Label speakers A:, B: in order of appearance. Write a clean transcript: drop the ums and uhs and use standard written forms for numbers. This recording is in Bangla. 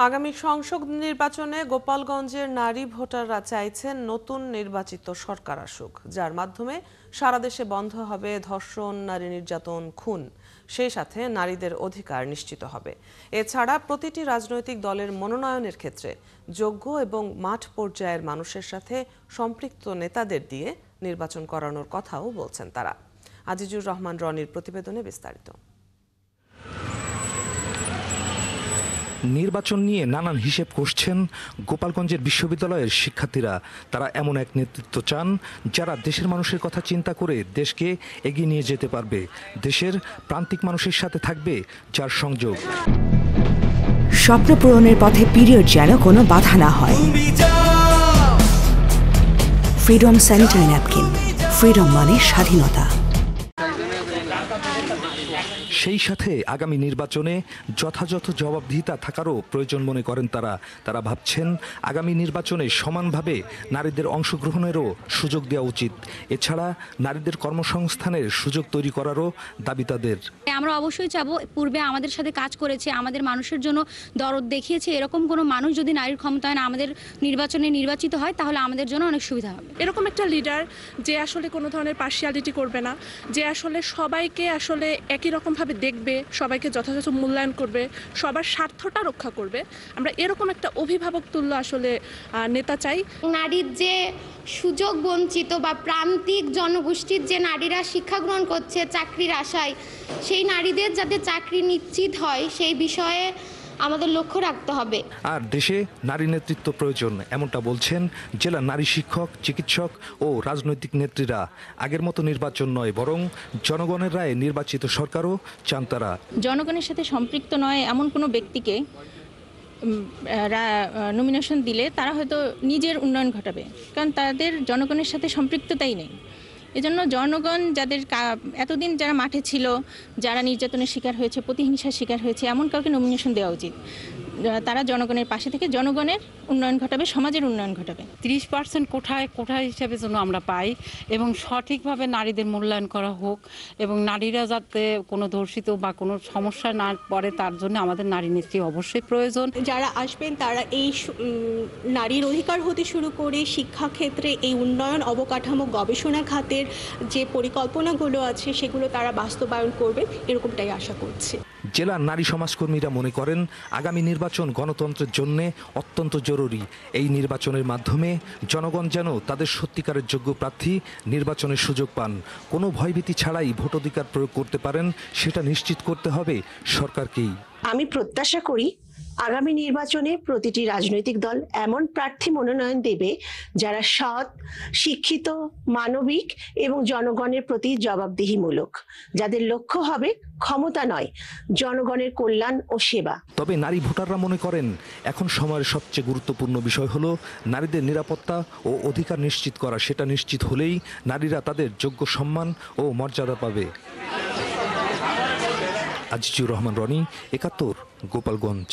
A: আগামী সংসদ নির্বাচনে গোপালগঞ্জের নারী ভোটাররা চাইছেন নতুন নির্বাচিত সরকার আসুক, যার মাধ্যমে সারা দেশে বন্ধ হবে ধর্ষণ, নারী নির্যাতন, খুন। সেই সাথে নারীদের অধিকার নিশ্চিত হবে। এছাড়া প্রতিটি রাজনৈতিক দলের মনোনয়নের ক্ষেত্রে যোগ্য এবং মাঠ পর্যায়ের মানুষের সাথে সম্পৃক্ত নেতাদের দিয়ে নির্বাচন করানোর কথাও বলছেন তারা। আজিজুর রহমান রনির প্রতিবেদনে বিস্তারিত।
B: নির্বাচন নিয়ে নানান হিসেব কষছেন গোপালগঞ্জের বিশ্ববিদ্যালয়ের শিক্ষার্থীরা। তারা এমন এক নেতৃত্ব চান যারা দেশের মানুষের কথা চিন্তা করে দেশকে এগিয়ে নিয়ে যেতে পারবে, দেশের প্রান্তিক মানুষের সাথে থাকবে যার সংযোগ।
C: স্বপ্ন পূরণের পথে পিরিয়ড যেন কোনো বাধা না হয়। ফ্রিডম স্যানিটারি ন্যাপকিন, ফ্রিডম মানে স্বাধীনতা।
B: সেই সাথে আগামী নির্বাচনে যথাযথ জবাবদিহিতা থাকারও প্রয়োজন মনে করেন তারা। তারা ভাবছেন আগামী নির্বাচনে সমানভাবে নারীদের অংশগ্রহণেরও সুযোগ দেওয়া উচিত। এছাড়া নারীদের কর্মসংস্থানের সুযোগ তৈরি করারও দাবি তাদের।
D: আমরা অবশ্যই চাবো, পূর্বে আমাদের সাথে কাজ করেছে, আমাদের মানুষের জন্য দরদ দেখিয়েছে, এরকম কোনো মানুষ যদি নারীর ক্ষমতায়ন আমাদের নির্বাচনে নির্বাচিত হয় তাহলে আমাদের জন্য অনেক সুবিধা হবে।
E: এরকম একটা লিডার যে আসলে কোনো ধরনের পার্শিয়ালিটি করবে না, যে আসলে সবাইকে আসলে একই রকমভাবে দেখবে, সবাইকে যথাযথ মূল্যায়ন করবে, সবার স্বার্থটা রক্ষা করবে, আমরা এরকম একটা অভিভাবক তুল্য আসলে নেতা চাই।
F: নারীর যে সুযোগ বঞ্চিত বা প্রান্তিক জনগোষ্ঠীর যে নারীরা শিক্ষা গ্রহণ করছে চাকরির আশায়, সেই নারীদের যাতে চাকরি নিশ্চিত হয় সেই বিষয়ে আমাদের লক্ষ্য রাখতে হবে।
B: আর দেশে নারী নেতৃত্ব প্রয়োজন, এমনটা বলছেন জেলা নারী শিক্ষক, চিকিৎসক ও রাজনৈতিক নেত্রীরা। আগের মতো নির্বাচন নয়, বরং জনগণের রায়ে নির্বাচিত সরকারও চান তারা।
D: জনগণের সাথে সম্পৃক্ত নয় এমন কোনো ব্যক্তিকে নমিনেশন দিলে তারা হয়তো নিজের উন্নয়ন ঘটাবে, কারণ তাদের জনগণের সাথে সম্পৃক্ততাই নেই। এজন্য জনগণ যাদের এতদিন যারা মাঠে ছিল, যারা নির্যাতনের শিকার হয়েছে, প্রতিহিংসার শিকার হয়েছে, এমন কাউকে নমিনেশন দেওয়া উচিত। তারা জনগণের পাশে থেকে জনগণের উন্নয়ন ঘটাবে, সমাজের উন্নয়ন ঘটাবে।
G: 30% কোঠায় হিসাবে যেন আমরা পাই এবং সঠিকভাবে নারীদের মূল্যায়ন করা হোক এবং নারীরা যাতে কোনো ধর্ষিত বা কোনো সমস্যা না পড়ে তার জন্য আমাদের নারী নেত্রী অবশ্যই প্রয়োজন।
H: যারা আসবেন তারা এই নারীর অধিকার হতে শুরু করে শিক্ষাক্ষেত্রে এই উন্নয়ন, অবকাঠামো, গবেষণা খাতের যে পরিকল্পনাগুলো আছে সেগুলো তারা বাস্তবায়ন করবে, এরকমটাই আশা করছি।
B: জেলা নারী সমাজকর্মীরা মনে করেন আগামী নির্বাচন গণতন্ত্রের জন্য অত্যন্ত জরুরি। এই নির্বাচনের মাধ্যমে জনগণ যেন তাদের সত্যিকারের যোগ্য প্রার্থী নির্বাচনের সুযোগ পান, কোনো ভয়ভীতি ছাড়াই ভোটাধিকার প্রয়োগ করতে পারেন, সেটা নিশ্চিত করতে হবে সরকারকেই।
I: আমি প্রত্যাশা করি আগামী নির্বাচনে প্রতিটি রাজনৈতিক দল এমন প্রার্থী মনোনয়ন দেবে যারা সৎ, শিক্ষিত, মানবিক এবং জনগণের প্রতি জবাবদিহিমূলক, যাদের লক্ষ্য হবে ক্ষমতা নয়, জনগণের কল্যাণ ও সেবা।
B: তবে নারী ভোটাররা মনে করেন এখন সময়ের সবচেয়ে গুরুত্বপূর্ণ বিষয় হলো নারীদের নিরাপত্তা ও অধিকার নিশ্চিত করা। সেটা নিশ্চিত হলেই নারীরা তাদের যোগ্য সম্মান ও মর্যাদা পাবে। আজিজুর রহমান রনি, ৭১, গোপালগঞ্জ।